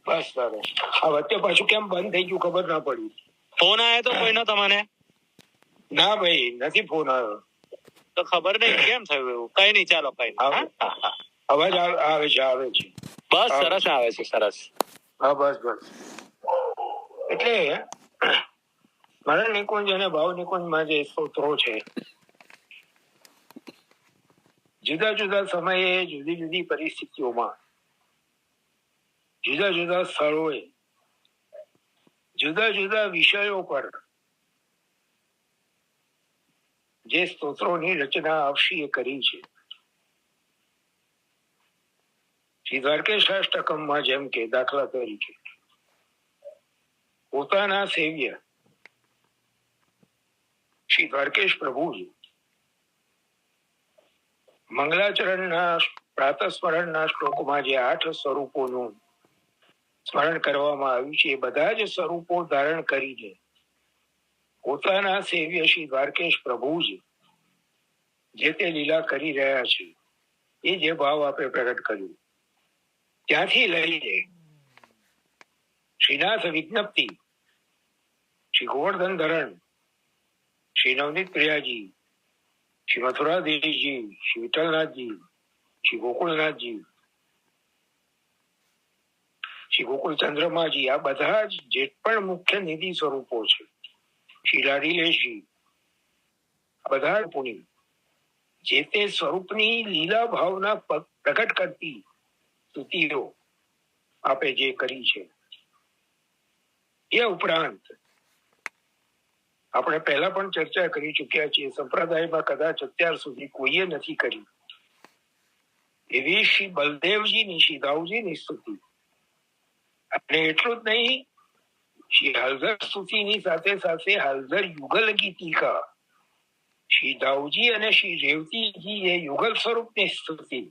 બસ સરસ. આ વચ્ચે પાછું કેમ બંધ થઈ ગયું ખબર ના પડી. ફોન આવ્યો તો કોઈનો તમને? ના ભાઈ, નથી ફોન આવ્યો. તો ખબર નહીં કેમ થયું એવું. કઈ નહીં, ચાલો કઈ નહીં. અવાજ આવે છે. બસ સરસ આવે છે, સરસ. હા બસ. એટલે સ્મરણ નિકુંજ અને ભાવ નિકુંજમાં જે સ્તોત્રો છે, જુદા જુદા સમયે, જુદી જુદી પરિસ્થિતિઓમાં, જુદા જુદા સ્થળોએ, જુદા જુદા વિષયો પર જે સ્તોત્રોની રચના આપશીએ કરી છે. શ્રી દ્વારકેશાષ્ટકમમાં જેમ કે દાખલા તરીકે પોતાના સેવ્ય શ્રી દ્વારકેશ પ્રભુજી મંગલાચરણના પ્રાતઃસ્મરણના શ્લોકમાં જે 8 સ્વરૂપોનું સ્મરણ કરવામાં આવ્યું છે, એ બધા જ સ્વરૂપો ધારણ કરીને પોતાના સેવ્ય શ્રી દ્વારકેશ પ્રભુજી જે તે લીલા કરી રહ્યા છે, એ જે ભાવ આપણે પ્રગટ કર્યું, ત્યાંથી લઈને શ્રીનાથ વિજ્ઞપ્તિ, શ્રી ગોવર્ધન ધરણ, શ્રી નવનીત પ્રિયાજી, શ્રી મથુરાધીશજી, શ્રી વિઠ્ઠલનાથજી, શ્રી ગોકુળનાથજી, શ્રી ગોકુળ ચંદ્રમાજી, આ બધા જ જે પણ મુખ્ય નિધિ સ્વરૂપો છે, શ્રી લાડીલેશજી, બધા પુની જે તે સ્વરૂપની લીલા ભાવના પ્રગટ કરતી સ્તુતિઓ આપે જે કરી છે. એ ઉપરાંત આપણે પહેલા પણ ચર્ચા કરી ચુક્યા છીએ, સંપ્રદાયમાં કદાચ અત્યાર સુધી કોઈએ નથી કરી એવી શ્રી બલદેવજીની, શ્રી દાઉજીની સ્તુતિ. અને એટલું જ નહીં, શ્રી હળદર સ્તુતિની સાથે સાથે હળદર યુગલ ગીતિકા, શ્રી દાઉજી અને શ્રી રેવતીજી એ યુગલ સ્વરૂપની સ્તુતિ,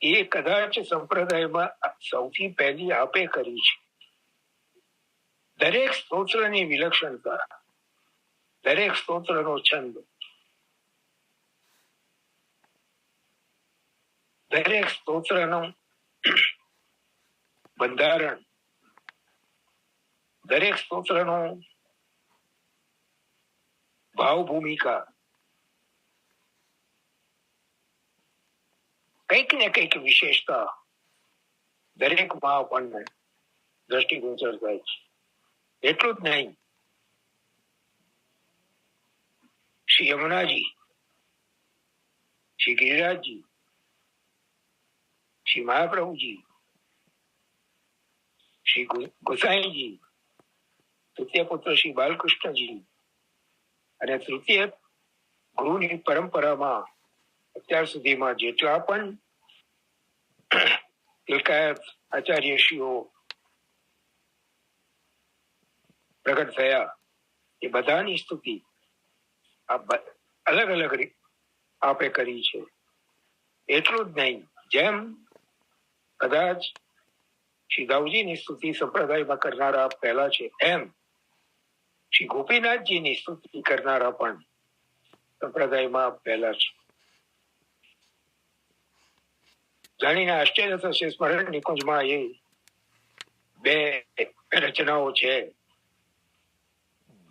એ કદાચ સંપ્રદાયમાં સૌથી પહેલી આપે કરી છે. દરેક સ્તોત્રની વિલક્ષણતા, દરેક સ્તોત્રનો છંદ, દરેક સ્તોત્રનું બંધારણ, દરેક સ્તોત્રનું ભાવ ભૂમિકા, કંઈક ને કંઈક વિશેષતા દરેકમાં આપણને દ્રષ્ટિગોચર થાય છે. એટલું જ નહીં, શ્રી યમુનાજી, શ્રી ગિરિરાજજી, શ્રી મહાપ્રભુજી, શ્રી ગુસાઈજી, તૃતીય પુત્ર શ્રી બાલકૃષ્ણજી અને તૃતીય ગુરુની પરંપરામાં અત્યાર સુધીમાં જેટલા પણ એકાયત આચાર્યશ્રીઓ પ્રગટ થયા, એ બધાની સ્તુતિ અલગ અલગ આપે કરી છે. એટલું જ નહીં, જેમ કદાચ શ્રી દાઉજીની સ્તુતિ સંપ્રદાયમાં કરનારા પહેલા છે, એમ શ્રી ગોપીનાથજીની સ્તુતિ કરનારા પણ સંપ્રદાયમાં પહેલા છે. જાણીને આશ્ચર્ય થશે, સ્મરણ નિકુંજમાં એ 2 રચનાઓ છે.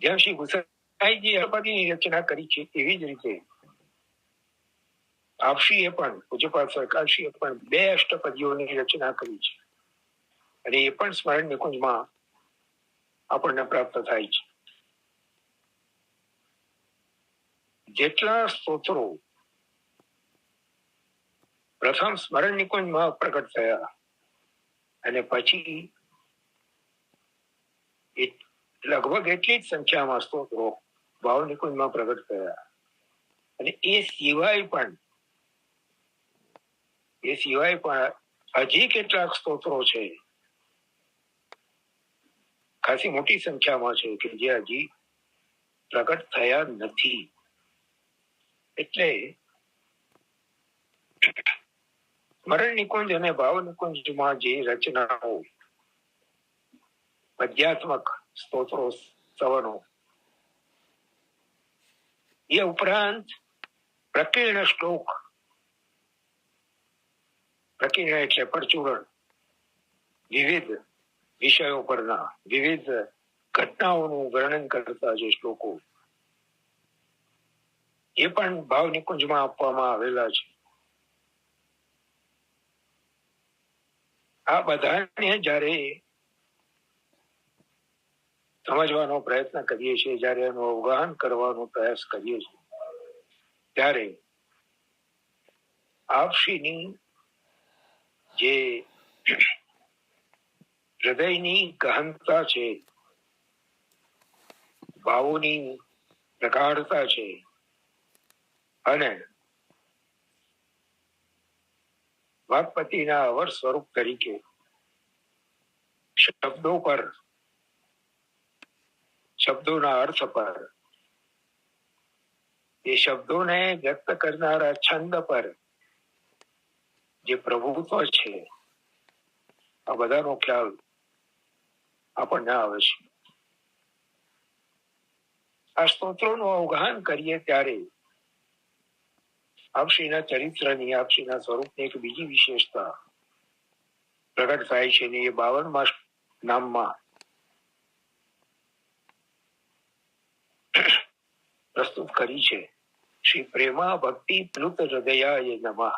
જેમ શ્રી ગુસાઈજી અષ્ટપદીની રચના કરી છે, એવી જ રીતે આપશ્રીએ પણ, પૂજ્યપાદ સરકારશ્રીએ પણ 2 અષ્ટપદીઓની રચના કરી છે, અને એ પણ સ્મરણ નિકુંજમાં આપણને પ્રાપ્ત થાય છે. જેટલા સ્તોત્રો પ્રથમ સ્મરણ નિકુંજમાં પ્રગટ થયા અને પછી લગભગ એટલી જ સંખ્યામાં સ્તોત્રો ભાવ નિકુંજમાં પ્રગટ થયા, અને એ સિવાય પણ હજી કેટલાક સ્તોત્રો છે, ખાસી મોટી સંખ્યામાં છે, કે જે હજી પ્રગટ થયા નથી. એટલે સ્મરણ નિકુંજ અને ભાવ નિકુંજમાં જે રચનાઓ, પદ્યાત્મક સ્તોત્રો, સવનો, એ ઉપરાંત પ્રકીર્ણ શ્લોક, પ્રકીર્ણ એટલે પરચુરણ, વિવિધ વિષયો પરના વિવિધ ઘટનાઓનું વર્ણન કરતા જે શ્લોકો એ પણ ભાવ નિકુંજમાં આપવામાં આવેલા છે. આ બધાને જ્યારે સમજવાનો પ્રયત્ન કરીએ છીએ, જ્યારે એનું અવગાહન કરવાનો પ્રયાસ કરીએ છીએ, ત્યારે આપશ્રીની જે હૃદયની ગહનતા છે, ભાવોની પ્રગાઢતા છે, અને વાગપતિના અવર સ્વરૂપ તરીકે શબ્દો પર, શબ્દોના અર્થ પર, એ શબ્દોને વ્યક્ત કરનારા છંદ પર જે પ્રભુત્વ છે, આ બધાનો ખ્યાલ આપણને આવે છે. આ સ્તોત્રોનું અવગાહન કરીએ ત્યારે આપશ્રીના ચરિત્રની, આપશ્રીના સ્વરૂપની એક બીજી વિશેષતા પ્રગટ થાય છે ને એ 52મા નામમાં પ્રસ્તુત કરી છે. શ્રી પ્રેમા ભક્તિ પ્લુત હૃદયાય નમઃ.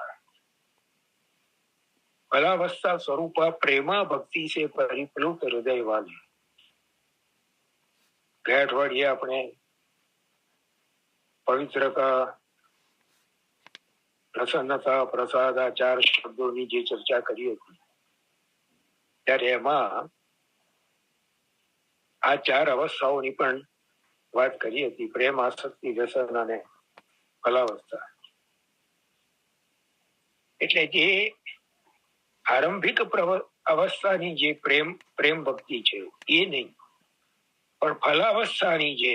ભલાવસ્થા સ્વરૂપા પ્રેમા ભક્તિ સે પરિપ્લુત હૃદય વાલે. ગયા અઠવાડિયે આપણે પવિત્રતા, પ્રસન્નતા, પ્રસાદ, આ 4 શબ્દોની જે ચર્ચા કરી હતી, ત્યારે એમાં આ 4 અવસ્થાઓની પણ વાત કરી હતી: પ્રેમ, આસક્તિ, વ્યસન અને ફલાવસ્થા. એટલે જે આરંભિક અવસ્થાની જે પ્રેમ ભક્તિ છે એ નહીં, પણ ફલાવસ્થાની જે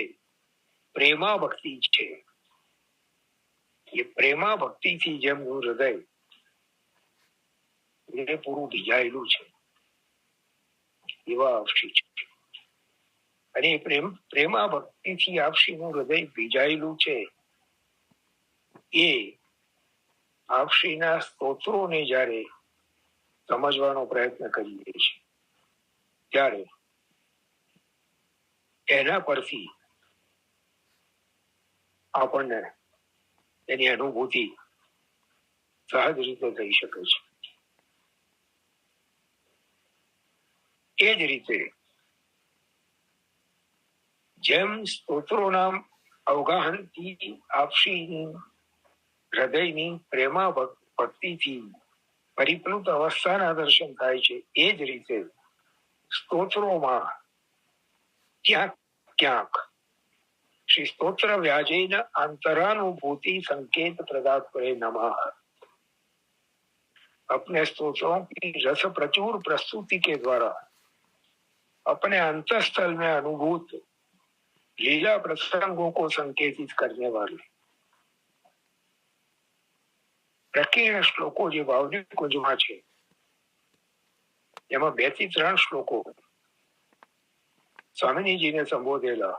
પ્રેમા ભક્તિ છે, એ પ્રેમા ભક્તિથી જેમનું હૃદય એ પૂરું ભીજાયેલું છે એવા આપશ્રી છે. અને પ્રેમા ભક્તિથી આપશ્રીનું હૃદય ભીજાયેલું છે એ આપશ્રીના સ્તોત્રોને જ્યારે સમજવાનો પ્રયત્ન કરીએ છીએ, ત્યારે એના પરથી આપણને એની અનુભૂતિ સહજ રીતે થઈ શકે છે. એ જ રીતે જેમ સ્તોત્રોના અવગાહનથી આપશ્રીની હૃદયની પ્રેમા ભક્તિથી પરિપ્લુત અવસ્થાના દર્શન થાય છે, એ જ રીતે સ્તોત્રોમાં ક્યાંક ક્યાંક શ્રી સ્તોત્ર વ્યાજેન अंतरानुभूति संकेत प्रदात करे नमः. अपने स्तोत्रों की रस प्रचुर प्रस्तुति के द्वारा अपने अंतःस्थल में अनुभूत लीला प्रसंगों को संकेतित करने वाले પ્રકીર્ણ શ્લોકો જે ભાવનિક કુંજમાં છે, એમાં 2 થી 3 શ્લોકો સ્વામિનીજીને સંબોધેલા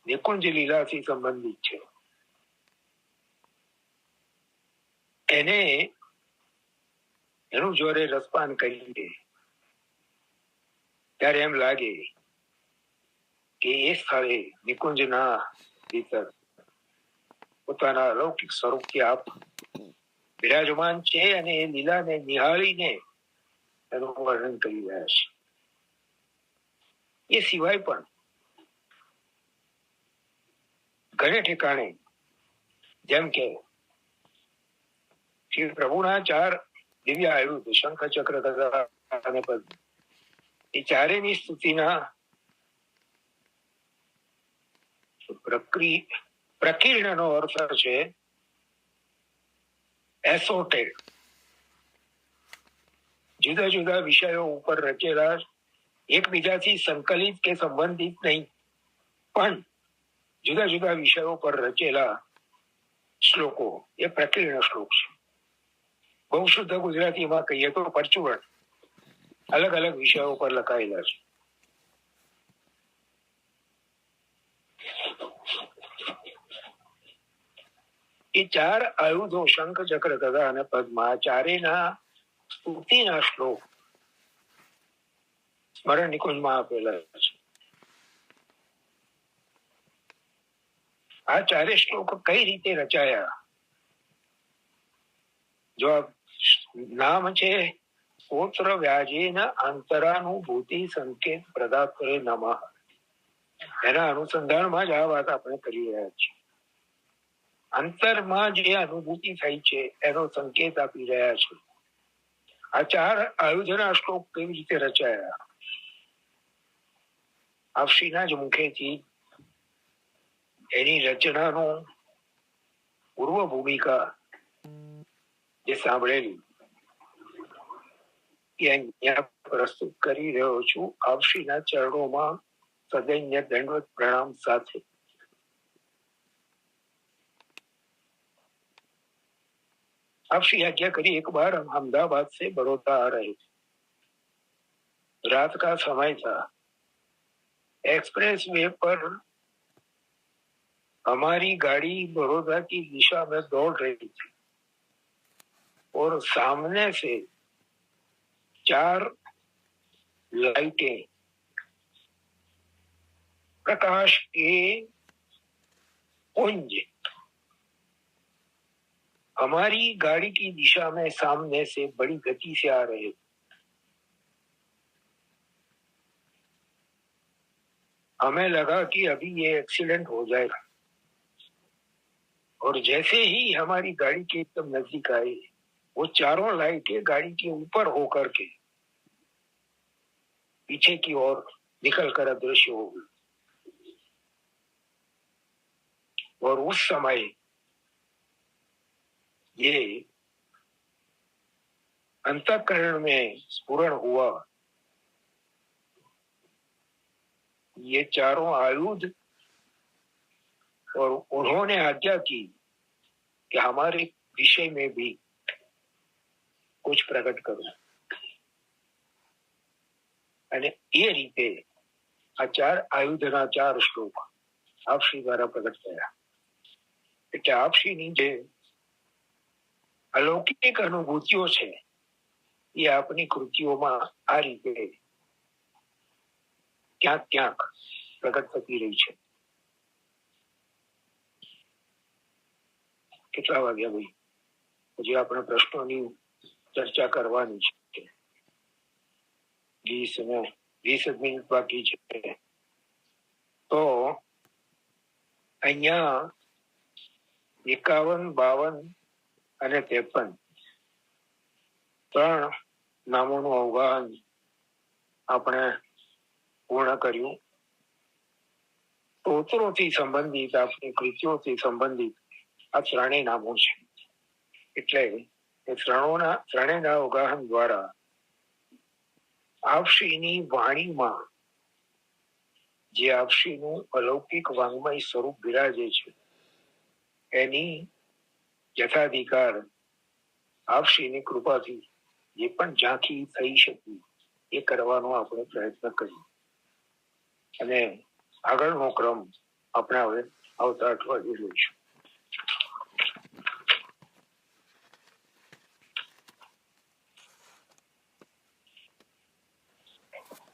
નિકુંજ લીલાથી સંબંધિત છે. એને એનું જોરે રસપાન કરીએ ત્યારે એમ લાગે કે એ સ્થળે નિકુંજના ભીતર પોતાના અલૌકિક સ્વરૂપથી આપ વિરાજમાન છે અને એ લીલાને નિહાળીને એનું વર્ણન કરી રહ્યા છે. એ સિવાય પણ ઘણે ઠેકાણે, જેમ કે શ્રી પ્રભુના 4 દિવ્ય આયુધ શંખ, ચક્ર, ગદા અને પદ્મ, એ ચારેની સ્તુતિના પ્રકીર્ણનો અર્થ છે એસોટેડ, જુદા જુદા વિષયો ઉપર રચેલા, એકબીજાથી સંકલિત કે સંબંધિત નહીં, પણ જુદા જુદા વિષયો પર રચેલા શ્લોકો, એ પ્રકીર્ણ શ્લોક છે. બહુ શુદ્ધ ગુજરાતીમાં કહીએ તો પરચુરણ, અલગ અલગ વિષયો પર લખાયેલા છે. એ ચાર આયુધો શંખ ચક્ર ગદા અને પદ્મા ચારેયના સ્તુતિના શ્લોક સ્મરણ નિકુંજમાં આપેલા છે. આ ચારે શ્લોક કઈ રીતે રચાયા? જો નામ છે સ્તોત્ર વ્યાજેન અંતરાનુભૂતિ સંકેત પ્રદાત્રે નમઃ. એના અનુસંધાનમાં જ આ વાત આપણે કરી રહ્યા છીએ. અંતરમાં જે અનુભૂતિ થઈ છે એનો સંકેત આપી રહ્યા છે. આ ચાર આયુધના શ્લોક કેવી રીતે રચાયા? આપશ્રીના જ મુખેથી એની રચનાનો પૂર્વ ભૂમિકા જે સાંભળેલી એ અહીંયા પ્રસ્તુત કરી રહ્યો છું આપશ્રીના ચરણોમાં સદૈન્ય દંડવત પ્રણામ સાથે. आपसी आज्ञा करी. एक बार हम अहमदाबाद से बड़ौदा आ रहे थे. रात का समय था. एक्सप्रेस वे पर हमारी गाड़ी बड़ौदा की दिशा में दौड़ रही थी और सामने से चार लाइटें प्रकाश के पुंज हमारी गाड़ी की दिशा में सामने से बड़ी गति से आ रहे थे. हमें लगा कि अभी ये एक्सीडेंट हो जाएगा और जैसे ही हमारी गाड़ी के एकदम नजदीक आई वो चारों लाइटें गाड़ी के ऊपर होकर के पीछे की ओर निकल कर अदृश्य हो गई. और उस समय ये अंतःकरण में स्फुरण हुआ. ये चारों आयुध और उन्होंने आज्ञा की कि हमारे विषय में भी कुछ प्रकट करो. અને એ રીતે આ ચાર આયુધના ચાર શ્લોક આપશ્રી દ્વારા પ્રગટ થયા. એટલે આપશ્રીની જે અલૌકિક અનુભૂતિઓ છે એ આપની કૃતિઓમાં આ રીતે ક્યાંક ક્યાંક પ્રગટ થતી રહી છે. કેટલા વાગ્યા ભાઈ? હજી આપણે પ્રશ્નોની ચર્ચા કરવાની છે. 20 મિનિટ બાકી છે. તો અહીંયા 51, 52 અને 53 ત્રણ નામોનું અવગાહન આપણે પૂર્ણ કર્યું. સ્તોત્રોથી સંબંધિત આપણી કૃતિઓથી સંબંધિત આ ત્રણેય નામો છે. એટલે એ ત્રણેયના અવગાહન દ્વારા આપશ્રીની વાણીમાં જે આપશ્રીનું અલૌકિક વાંગ્મય સ્વરૂપ બિરાજે છે એની યથાધિકાર આપશ્રીની કૃપાથી જે પણ ઝાંખી થઈ શકી એ કરવાનો આપણે પ્રયત્ન કરીએ. અને આગળનો ક્રમ આપણે હવે આવતા અઠવાડિયે લઈશું.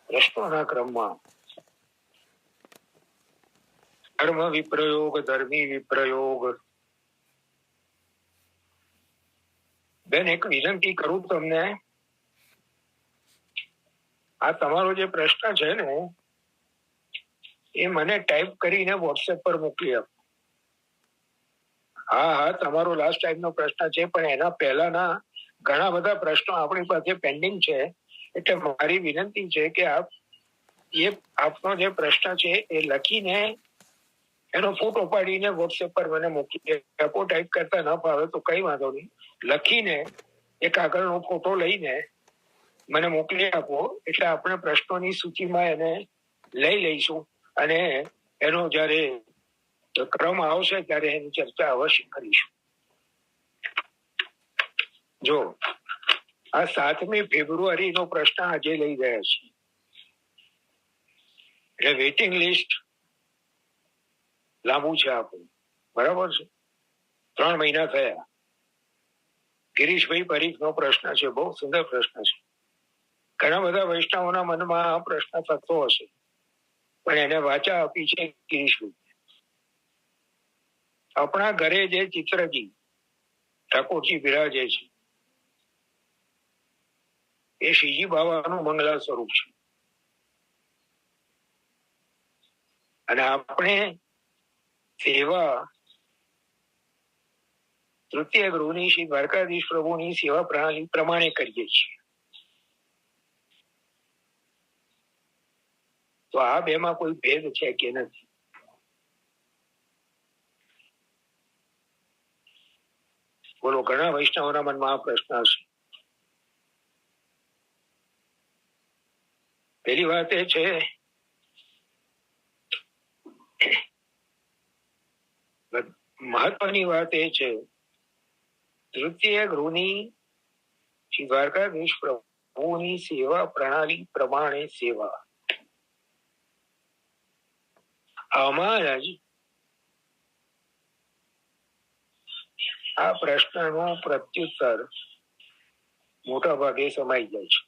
પ્રશ્નોના ક્રમમાં ધર્મ વિપ્રયોગ, ધર્મી વિપ્રયોગ. બેન, એક વિનંતી કરું તમને, આ તમારો જે પ્રશ્ન છે ને એ મને ટાઈપ કરીને વોટ્સએપ પર મોકલી આપો. હા, તમારો લાસ્ટ ટાઈમનો પ્રશ્ન છે, પણ એના પહેલાના ઘણા બધા પ્રશ્નો આપણી પાસે પેન્ડિંગ છે. એટલે મારી વિનંતી છે કે આપનો જે પ્રશ્ન છે એ લખીને એનો ફોટો પાડીને વોટ્સએપ પર મને મોકલી આપો. ટાઈપ કરતા ન ફાવે તો કઈ વાંધો નહીં, લખીને એક આગળનો ફોટો લઈને મને મોકલી આપો. એટલે આપણે પ્રશ્નોની સૂચિમાં એને લઈ લઈશું અને એનો જયારે ક્રમ આવશે ત્યારે એની ચર્ચા અવશ્ય કરીશું. જો આ 7મી ફેબ્રુઆરીનો પ્રશ્ન આજે લઈ ગયા છે. એટલે વેઇટિંગ લિસ્ટ લાંબુ છે આપણું, બરાબર છે. 3 મહિના થયા. ગિરીશભાઈ પરીખનો પ્રશ્ન છે, બહુ સુંદર પ્રશ્ન છે. ઘણા બધા વૈષ્ણવોના મનમાં આ પ્રશ્ન થતો હશે, પણ એને વાચા આપી છે ગિરીશભાઈ. આપણા ઘરે જે ચિત્રજી ઠાકોરજી બિરાજે છે એ શ્રીજી બાવાનું મંગલા સ્વરૂપ છે. અને આપણે સેવા તૃતીય ગૃહની શ્રી દ્વારકાધીશ પ્રભુની સેવા પ્રણાલી પ્રમાણે કરીએ છીએ. તો આ બેમાં કોઈ ભેદ છે કે નથી? બોલો, ઘણા વૈષ્ણવના મનમાં આ પ્રશ્ન હશે. પહેલી વાત એ છે મહત્વની વાત એ છે, તૃતીય ગૃહની શ્રી દ્વારકાધીશ પ્રભુની સેવા પ્રણાલી પ્રમાણે સેવા. આમાં જ આ પ્રશ્નનો પ્રત્યુત્તર મોટા ભાગે સમાઈ જાય છે.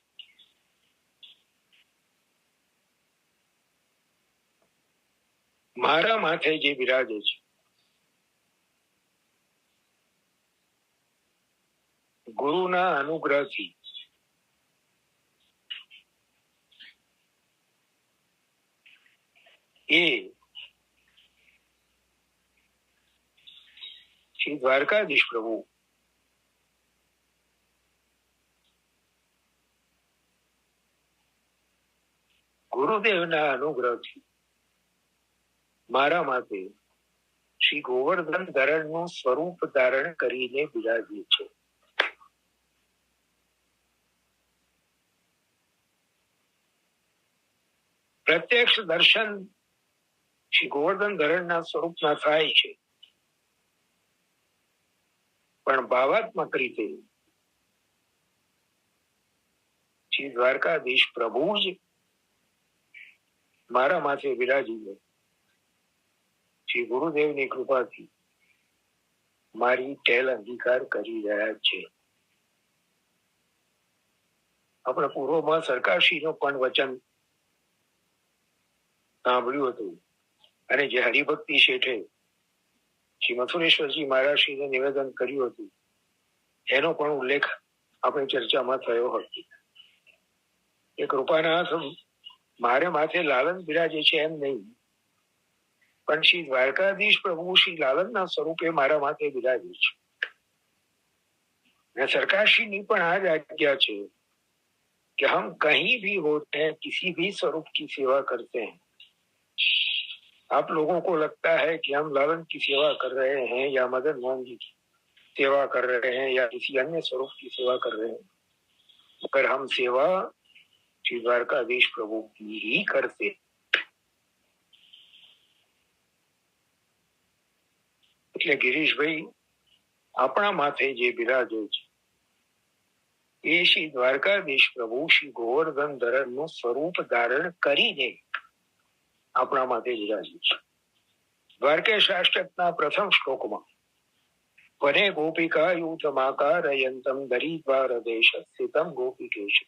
મારા માથે જે બિરાજે છે ગુરુના અનુગ્રહથી એ શ્રી દ્વારકાધીશ પ્રભુ ગુરુદેવના અનુગ્રહથી મારા માટે શ્રી ગોવર્ધન ધરણનું સ્વરૂપ ધારણ કરીને બિરાજે છે. પ્રત્યક્ષ દર્શન શ્રી ગોવર્ધન ધરણના સ્વરૂપના થાય છે, પણ ભાવાત્મક રીતે શ્રી દ્વારકાધીશ પ્રભુ જ મારા માથે બિરાજીને શ્રી ગુરુદેવની કૃપાથી મારી ટેલ અંગીકાર કરી રહ્યા છે. આપણે પૂર્વમાં સરકારશ્રીનું પણ વચન સાંભળ્યું હતું, અને જે હરિભક્તિ શેઠે શ્રી મથુરેશ્વરજી મહારાજશ્રીને નિવેદન કર્યું હતું એનો પણ ઉલ્લેખ આપણી ચર્ચામાં થયો હતો. એ કૃપાનાથ મારે માથે લાલન બિરાજે છે એમ નહીં, પણ શ્રી દ્વારકાધીશ પ્રભુ શ્રી લાલનના સ્વરૂપે મારા માથે બિરાજે છે. અને સરકારશ્રીની પણ આ જ આજ્ञा છે कि हम कहीं भी होते हैं, किसी भी स्वरूप की सेवा करते हैं. आप लोगों को लगता है कि हम लालन की सेवा कर रहे हैं या मदन मोहन जी की सेवा कर रहे हैं या किसी अन्य स्वरूप की सेवा कर रहे हैं, मगर हम सेवा श्री द्वारकाधीश प्रभु की ही करते. એટલે ગિરીશભાઈ આપણા માથે જે બિરાજે છે એ શ્રી દ્વારકાધીશ પ્રભુ શ્રી ગોવર્ધન ધરણનું સ્વરૂપ ધારણ કરીને આપણા માથે બિરાજે છે. દ્વારકેશ અષ્ટકના પ્રથમ શ્લોકમાં વને ગોપિકા યુથમાકારયંતમ દરિદ્વાર દેશ સ્થિતમ ગોપિકેશ,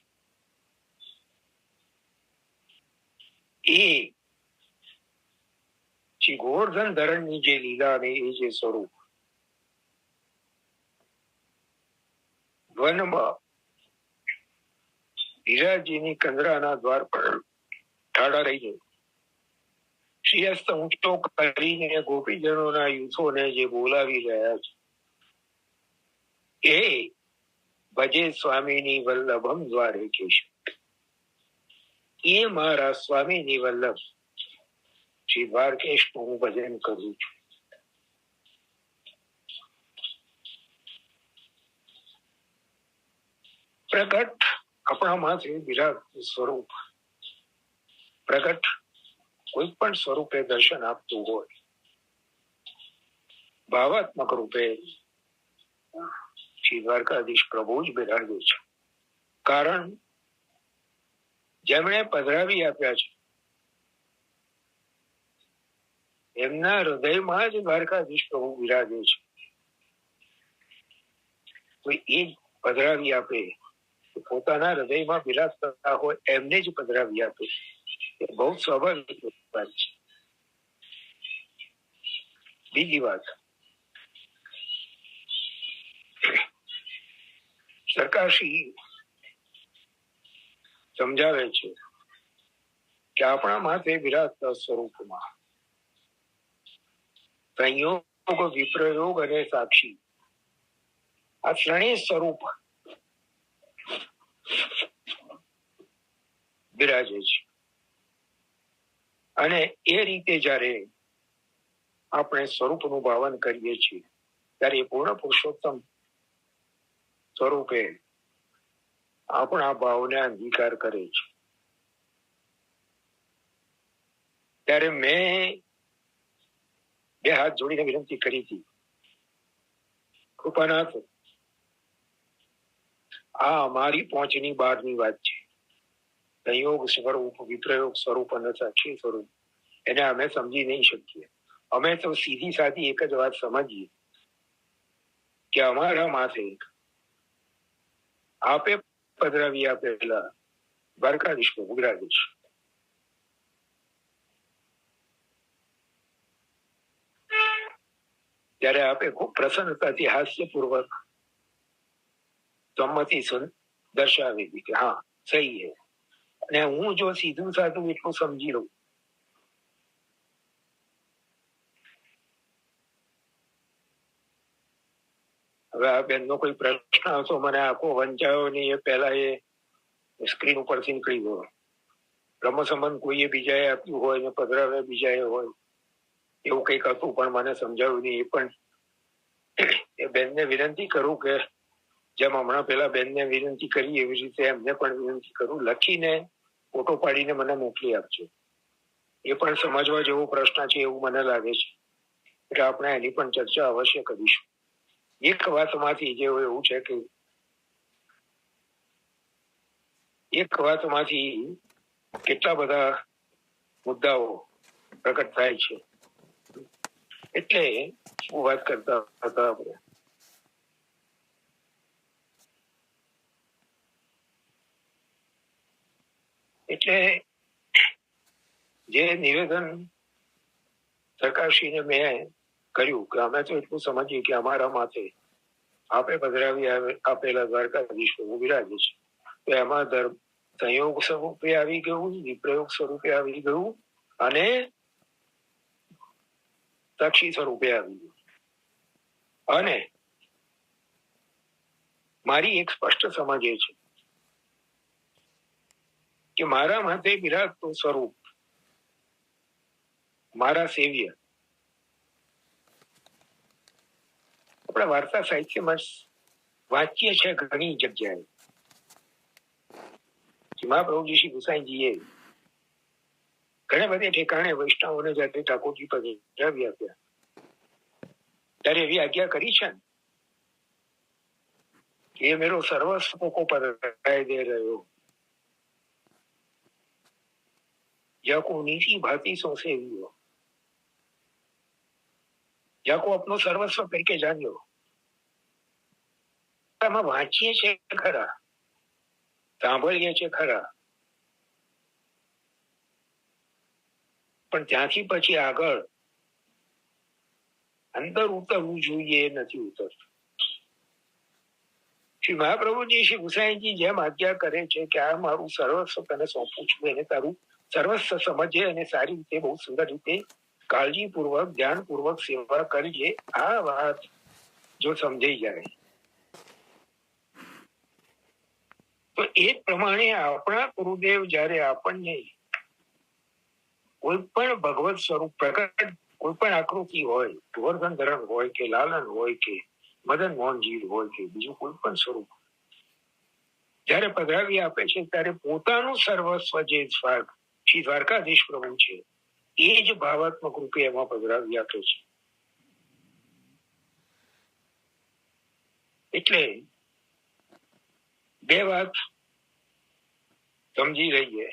એ શ્રી ગોવર્ધન ધરણની જે લીલા ને એ જે સ્વરૂપ વનમાં વિરાજીની કંદરાના દ્વાર પર ઠાડા રહીને શ્રીહસ્ત ઊંચો કરીને ગોપીજનોના યુથોને જે બોલાવી રહ્યા છે એ ભજે સ્વામીની વલ્લભમ દ્વારે કેશ, એ મારા સ્વામીની વલ્લભ શ્રી દ્વારકેશનું હું ભજન કરું છું. પ્રગટ આપણા માથે બિરાજતું સ્વરૂપ, પ્રગટ કોઈ પણ સ્વરૂપે દર્શન આપતું હોય, ભાવાત્મક રૂપે શ્રી દ્વારકાધીશ પ્રભુ જ બિરાજે છે. કારણ જેમણે પધરાવી આપ્યા છે એમના હૃદયમાં જ દ્વારકાધીશ પ્રભુ બિરાજે છે. તો એ જ પધરાવી આપે, પોતાના હૃદયમાં બિરાજતા હોય એમને જ પધરાવી આપે. એ બહુ સ્વાભાવિક વાત છે. બીજી વાત, સરકારશ્રી સમજાવે છે કે આપણા માથે વિરાજતા સ્વરૂપમાં સંયોગ, વિપ્રયોગ અને સાક્ષી આ ત્રણેય સ્વરૂપ બિરાજે છે. અને એ રીતે જયારે આપણે સ્વરૂપનું ભાવન કરીએ છીએ ત્યારે એ પૂર્ણ પુરુષોત્તમ સ્વરૂપે આપણા ભાવને અંગીકાર કરે છે. ત્યારે મેં બે હાથ જોડીને વિનંતી કરી હતી, કૃપાનાથ, આ અમારી પહોંચની બહારની વાત છે. સંયોગ સ્વરૂપ, વિપ્રયોગ સ્વરૂપ અને સાક્ષી સ્વરૂપ એને અમે સમજી નહીં શકીએ. અમે તો સીધી સાધી એક જ વાત સમજીએ કે અમારા માથે આપે પધરાવી આપેલા દ્વારકાધીશ બિરાજે છે. ત્યારે આપે ખૂબ પ્રસન્નતાથી હાસ્યપૂર્વક સંમતિ દર્શાવી હતી કે હા સહી હે. અને હું જો સીધું સાધું એટલું સમજી લઉં હવે આ બેનનો કોઈ પ્રશ્ન હતો, મને આખો વંચાયો નહીં. એ પહેલા એ સ્ક્રીન ઉપરથી નીકળી ગયો. બ્રહ્મ સંબંધ કોઈએ બીજાએ આપ્યું હોય ને પધરાવે બીજાએ હોય એવું કંઈક હતું, પણ મને સમજાવ્યું નહીં. એ પણ એ બેનને વિનંતી કરું કે જેમ હમણાં પેલા બેનને વિનંતી કરી એવી રીતે એમને પણ વિનંતી કરું, લખીને ફોટો પાડીને મને મોકલી આપજો. એ પણ સમજવા જેવો પ્રશ્ન છે એવું મને લાગે છે, એટલે આપણે એની પણ ચર્ચા અવશ્ય કરીશું. એક વાતમાંથી જે એવું છે કે એક વાતમાંથી કેટલા બધા મુદ્દાઓ પ્રકટ થાય છે. એટલે શું વાત કરતા હતા આપણે? એટલે જે નિવેદન સરકારશ્રીને મેં કર્યું કે અમે તો એટલું સમજીએ કે અમારા માથે આપે પધરાવી આપેલા દ્વારકાધીશ બિરાજે છે, તો એમાં સંયોગ સ્વરૂપે આવી ગયું, વિપ્રયોગ સ્વરૂપે આવી ગયું અને સાક્ષી સ્વરૂપે આવી ગયું. અને મારી એક સ્પષ્ટ સમજ એ છે કે મારા માથે બિરાજતું સ્વરૂપ મારા સેવ્ય આપણા વાર્તા સાહિત્યમાં વાંચીએ છે ઘણી જગ્યાએ. મહાપ્રભુજી શ્રી ગુસાઈજીએ ઘણા બધા ઠેકાણે વૈષ્ણવોને જાતે ઠાકોરજી પધરાવી આપ્યા ત્યારે એવી આજ્ઞા કરી છે કે એ મેરો સર્વસ્વ કો પધરાય દે રહ્યો, જાકો નીતિ ભાતી સો સેવ્યો, જાકો આપનો સર્વસ્વ કરકે જાણ્યો. આમાં વાંચીએ છે ખરા, સાંભળીએ છે ખરા, પણ ત્યાંથી પછી આગળ અંદર ઉતરવું જોઈએ એ નથી ઉતરતું. શ્રી મહાપ્રભુજી શ્રી ગુસાઈજી જેમ આજ્ઞા કરે છે કે આ મારું સર્વસ્વ તને સોંપું છું, એને તારું સર્વસ્વ સમજે અને સારી રીતે બહુ સુંદર રીતે કાળજીપૂર્વક ધ્યાનપૂર્વક સેવા કરજે. આ વાત જો સમજાઈ જાય તો એ પ્રમાણે આપણા ગુરુદેવ જયારે આપણને કોઈ પણ ભગવત સ્વરૂપ પ્રકટ, કોઈ પણ આકૃતિ હોય, ગોવર્ધન ધરણ હોય કે લાલન હોય કે મદન મોહનજી હોય કે બીજું કોઈ પણ સ્વરૂપ જયારે પધરાવી આપે છે ત્યારે પોતાનું સર્વસ્વ જે શ્રી દ્વારકાધીશ પ્રભુ છે એ જ ભાવાત્મક રૂપે એમાં પધરાવી આપે છે. એટલે બે વાત સમજી રહીએ,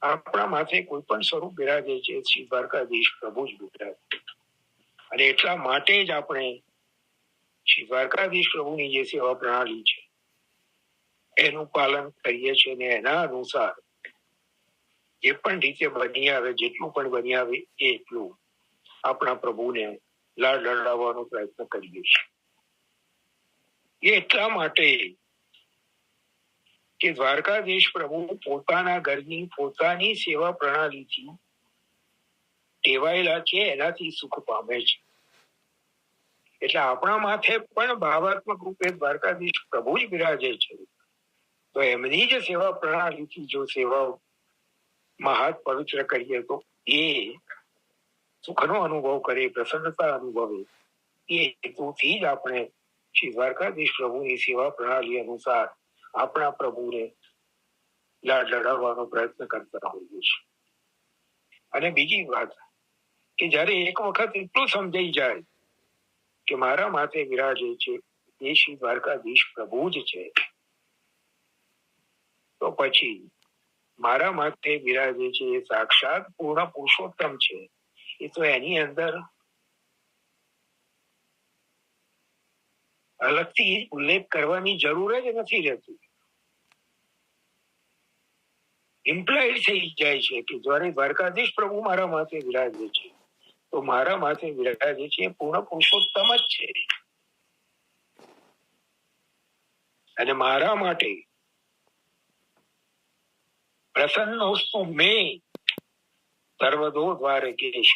આપણા માથે કોઈ પણ સ્વરૂપ બિરાજે છે શ્રી દ્વારકાધીશ પ્રભુ જ બિરાજે, અને એટલા માટે જ આપણે શ્રી દ્વારકાધીશ પ્રભુની જે સેવા પ્રણાલી છે એનું પાલન કરીએ છીએ ને એના અનુસાર જે પણ રીતે બની આવે, જેટલું પણ બની આવે એટલું આપણા પ્રભુને લાડ લડાવવાનો પ્રયત્ન કરીએ છીએ. એ એટલા માટે કે દ્વારકાધીશ પ્રભુ પોતાના ઘરની પોતાની સેવા પ્રણાલીથી ટેવાયેલા છે, એનાથી સુખ પામે છે. એટલે આપણા માથે પણ ભાવાત્મક રૂપે દ્વારકાધીશ પ્રભુ જ બિરાજે છે. તો એમની જ સેવા પ્રણાલીથી જો સેવામાં હાથ પવિત્ર કરીએ તો એ સુખનો અનુભવ કરે, પ્રસન્નતા અનુભવે. એ હેતુથી જ આપણે શ્રી દ્વારકાધીશ પ્રભુની સેવા પ્રણાલી અનુસાર આપણા પ્રભુને લાડ લડાવવાનો પ્રયત્ન કરતા હોઈએ છીએ. અને બીજી વાત કે જયારે એક વખત એટલું સમજાઈ જાય કે મારા માથે વિરાજે છે એ શ્રી દ્વારકાધીશ પ્રભુ જ છે, તો પછી મારા માથે વિરાજે છે એ સાક્ષાત પૂર્ણ પુરુષોત્તમ છે. એ તો એની અંદર અલગથી ઉલ્લેખ કરવાની જરૂર જ નથી રહેતી. ઇમ્પ્લાઇડ થઈ જાય છે કે જ્યારે દ્વારકાધીશ પ્રભુ મારા માથે વિરાજે છે તો મારા માથે વિરાજે છે પૂર્ણ પુરુષોત્તમ જ છે. અને મારા માટે પ્રસન્નોસ્તુ મેં સર્વદો દ્વારકેશ.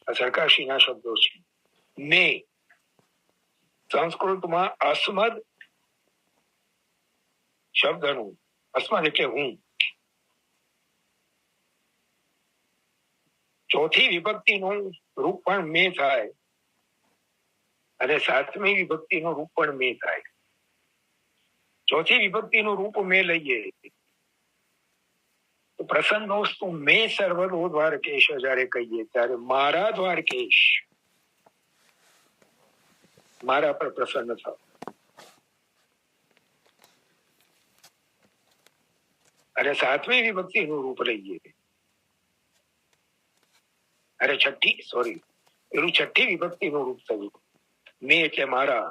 આ સરકાશીના શબ્દો છે. મેં સંસ્કૃતમાં અસ્મદ શબ્દનું, અસ્મદ એટલે હું, ચોથી વિભક્તિનું રૂપ પણ મેં થાય અને સાતમી વિભક્તિનું રૂપ પણ મેં થાય. ચોથી વિભક્તિનું રૂપ મેં લઈએ તો પ્રસન્નોસ્તુ મેં સર્વદો દ્વારકેશ જયારે કહીએ ત્યારે મારા દ્વારકેશ મારા પર પ્રસન્ન થાવ. અને સાતમી વિભક્તિનું રૂપ લઈએ, છઠ્ઠી વિભક્તિનું રૂપ થયું મેં એટલે મારા,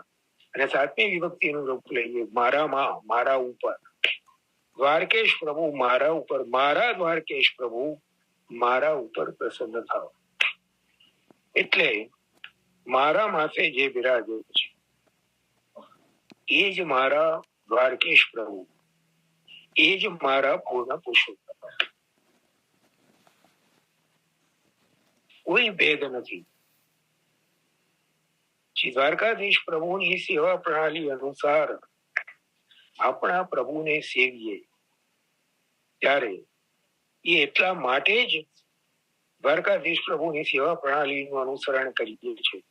અને સાતમી વિભક્તિનું રૂપ લઈએ મારામાં, મારા ઉપર. દ્વારકેશ પ્રભુ મારા ઉપર, મારા દ્વારકેશ પ્રભુ મારા ઉપર પ્રસન્ન થાવ. એટલે મારા માથે જે બિરાજે છે એ જ મારા દ્વારકેશ પ્રભુ, એ જ મારા પૂર્ણ પુરુષોત્તમ. કોઈ ભેદ નથી. શ્રી દ્વારકાધીશ પ્રભુની સેવા પ્રણાલી અનુસાર આપણા પ્રભુને સેવીએ ત્યારે એ એટલા માટે જ દ્વારકાધીશ પ્રભુની સેવા પ્રણાલીનું અનુસરણ કરીએ છીએ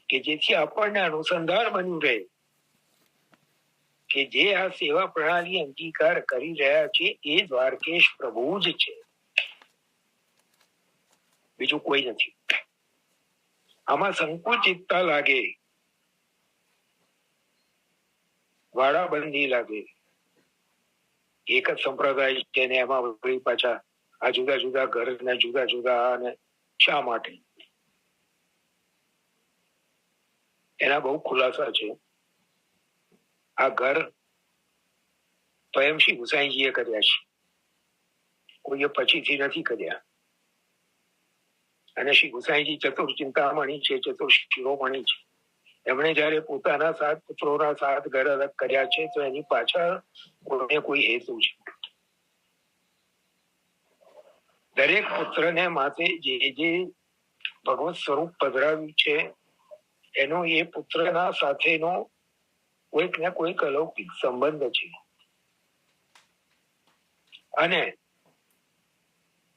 કે જેથી આપણને અનુસંધાન બન્યું રહે કે જે આ સેવા પ્રણાલી અંગીકાર કરી રહ્યા છે એ દ્વારકેશ પ્રભુ જ છે, બીજું કોઈ નથી. આમાં સંકુચિતતા લાગે, વાડાબંધી લાગે. એક જ સંપ્રદાય છે ને એમાં વળી પાછા આ જુદા જુદા ઘર ને જુદા જુદા, અને શા માટે? એના બહુ ખુલાસા છે. આ ઘર સ્વયં શ્રી ગુસાઈજીએ કર્યા છે, કોઈએ પછીથી નથી કર્યા. અને શ્રી ગુસાઈજી ચતુર ચિંતામણી છે, ચતુર શિરોમણી છે. એમણે જયારે પોતાના 7 પુત્રોના 7 ઘર અલગ કર્યા છે તો એની પાછળ કોઈને કોઈ હેતુ છે. દરેક પુત્રને માથે જે જે ભગવત સ્વરૂપ પધરાવ્યું છે એનો એ પુત્રના સાથેનો કોઈક ને કોઈક અલૌકિક સંબંધ છે. અને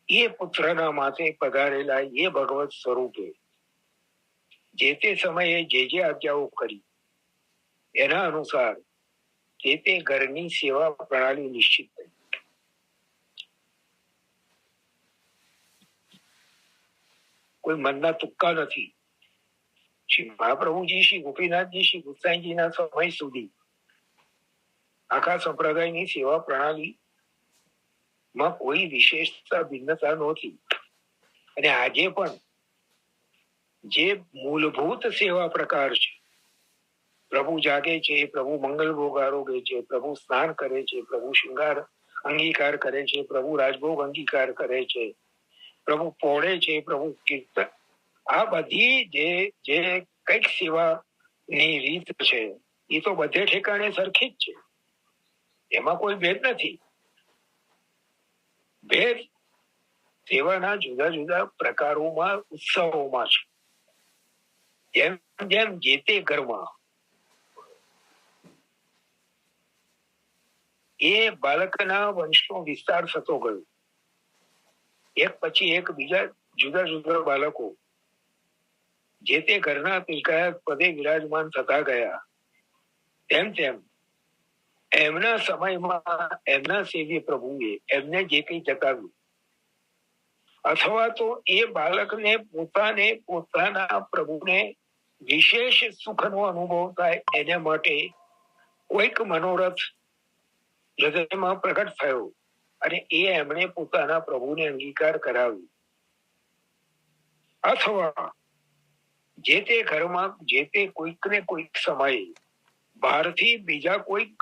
એ પુત્રના માથે પધારેલા એ ભગવત સ્વરૂપે જે તે સમયે જે જે આજ્ઞાઓ કરી એના અનુસાર જે તે ઘરની સેવા પ્રણાલી નિશ્ચિત થઈ. કોઈ મનના તુક્કા નથી. શ્રી મહાપ્રભુજી, શ્રી ગોપીનાથજી, શ્રી ગુસાઈજીના સમય સુધી આખા સંપ્રદાયની સેવા પ્રણાલી માં કોઈ વિશેષતા ભિન્નતા નહોતી. અને આજે પણ જે મૂળભૂત સેવા પ્રકાર છે પ્રભુ જાગે છે, પ્રભુ મંગલ ભોગ આરોગે છે, પ્રભુ સ્નાન કરે છે, પ્રભુ શૃંગાર અંગીકાર કરે છે, પ્રભુ રાજભોગ અંગીકાર કરે છે, પ્રભુ પોળે છે, પ્રભુ કીર્તન, આ બધી જે કઈક સેવાની રીત છે એ તો બધે ઠેકાણે સરખી જ છે, એમાં કોઈ ભેદ નથી. ભેદ સેવાના જુદા જુદા પ્રકારોમાં, ઉત્સવોમાં છે. જેમ જેમ જે તે ઘરમાં એ બાળકના વંશનો વિસ્તાર થતો ગયો, એક પછી એક બીજા જુદા જુદા બાળકો જે તે ઘરના પિલકાયા પદે વિરાજમાન થતા ગયા, તેમ તેમ એમના સમયમાં એમના સેવી પ્રભુએ એમને જે કંઈ જતાવ્યું, અથવા તો એ બાળકને પોતાના પ્રભુને વિશેષ સુખનો અનુભવ થાય એને માટે કોઈક મનોરથ હૃદયમાં પ્રગટ થયો અને એ એમણે પોતાના પ્રભુને અંગીકાર કરાવ્યો, અથવા જે તે ઘરમાં જે તે કોઈક ને કોઈક સમયે બહારથી બીજા કોઈક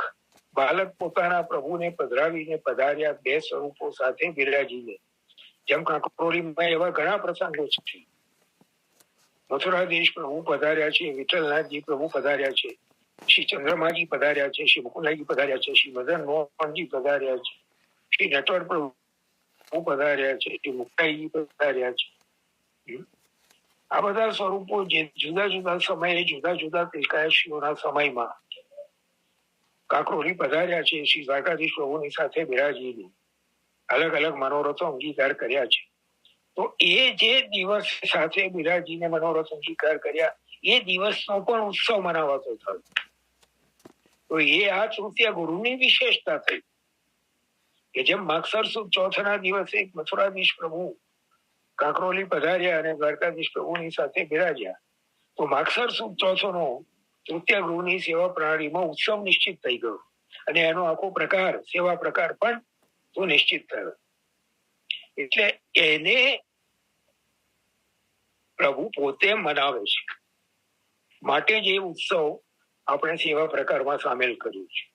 બાળક પોતાના પ્રભુને પધરાવીને પધાર્યા બે સ્વરૂપો સાથે બિરાજીને. જેમ કાંકરોલીમાં એવા ઘણા પ્રસંગો છે. મથુરાધીશ પ્રભુ પધાર્યા છે, વિઠ્ઠલનાથજી પ્રભુ પધાર્યા છે, શ્રી ચંદ્રમાજી પધાર્યા છે, શ્રી મુકુંદાજી પધાર્યા છે, શ્રી મદન મોહનજી પધાર્યા છે, શ્રી નટવર પ્રભુ પધાર્યા છે, શ્રી મુક્તાઈજી પધાર્યા છે. આ બધા સ્વરૂપો જે જુદા જુદા સમયે જુદા જુદા પિલકાયશીઓના સમયમાં કાંકરોલી પધાર્યા છે, શ્રી દ્વારકાધીશ પ્રભુની સાથે બિરાજીને અલગ અલગ મનોરથો અંગીકાર કર્યા છે. તો એ જે દિવસ સાથે બિરાજીને મનોરથ અંગીકાર કર્યા એ દિવસનો પણ ઉત્સવ મનાવાતો થયો. તો એ આ તૃતીય ગુરુની વિશેષતા થઈ કે જેમ માગસર સુદ ચોથના દિવસે મથુરાધીશ પ્રભુ કાંકરોલી પધાર્યા અને દ્વારકાધીશ પ્રભુની સાથે બિરાજ્યા, તો માગસર સુદ ચોથનો તૃતીય ગૃહની સેવા પ્રણાલીમાં ઉત્સવ નિશ્ચિત થઈ ગયો અને એનો આખો પ્રકાર, સેવા પ્રકાર પણ તો નિશ્ચિત થયો. એટલે એને પ્રભુ પોતે મનાવે છે, માટે જ એ ઉત્સવ આપણે સેવા પ્રકારમાં સામેલ કર્યું છે.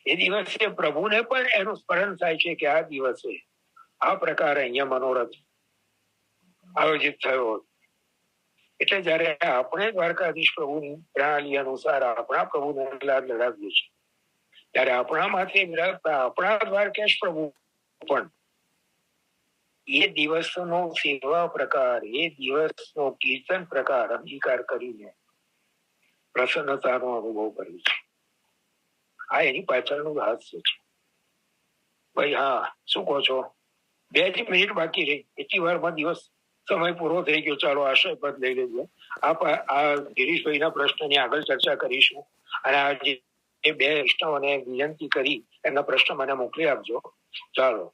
એ દિવસે પ્રભુને પણ એનું સ્મરણ થાય છે કે આ દિવસે આ પ્રકારે અહીંયા મનોરથ આયોજિત થયો. એટલે જયારે આપણે દ્વારકાધીશ પ્રભુની પ્રણાલી અનુસાર આપણા પ્રભુને લાડ લડાવીએ છીએ, ત્યારે આપણા માથે વિરાજતા આપણા દ્વારકેશ પ્રભુ પણ એ દિવસનો સેવા પ્રકાર, એ દિવસનો કીર્તન પ્રકાર અંગીકાર કરીને પ્રસન્નતાનો અનુભવ કર્યો છે. આ એની પાછળનું રહસ્ય છે. ભાઈ હા, શું કહો છો? 2 મિનિટ બાકી રહી, એટલી વારમાં દિવસ સમય પૂરો થઈ ગયો. ચાલો આશય પદ લઈ લેજો. આ ગિરીશભાઈના પ્રશ્નની આગળ ચર્ચા કરીશું અને આ જે 2 વૈષ્ણવોને વિનંતી કરી એમના પ્રશ્ન મને મોકલી આપજો. ચાલો.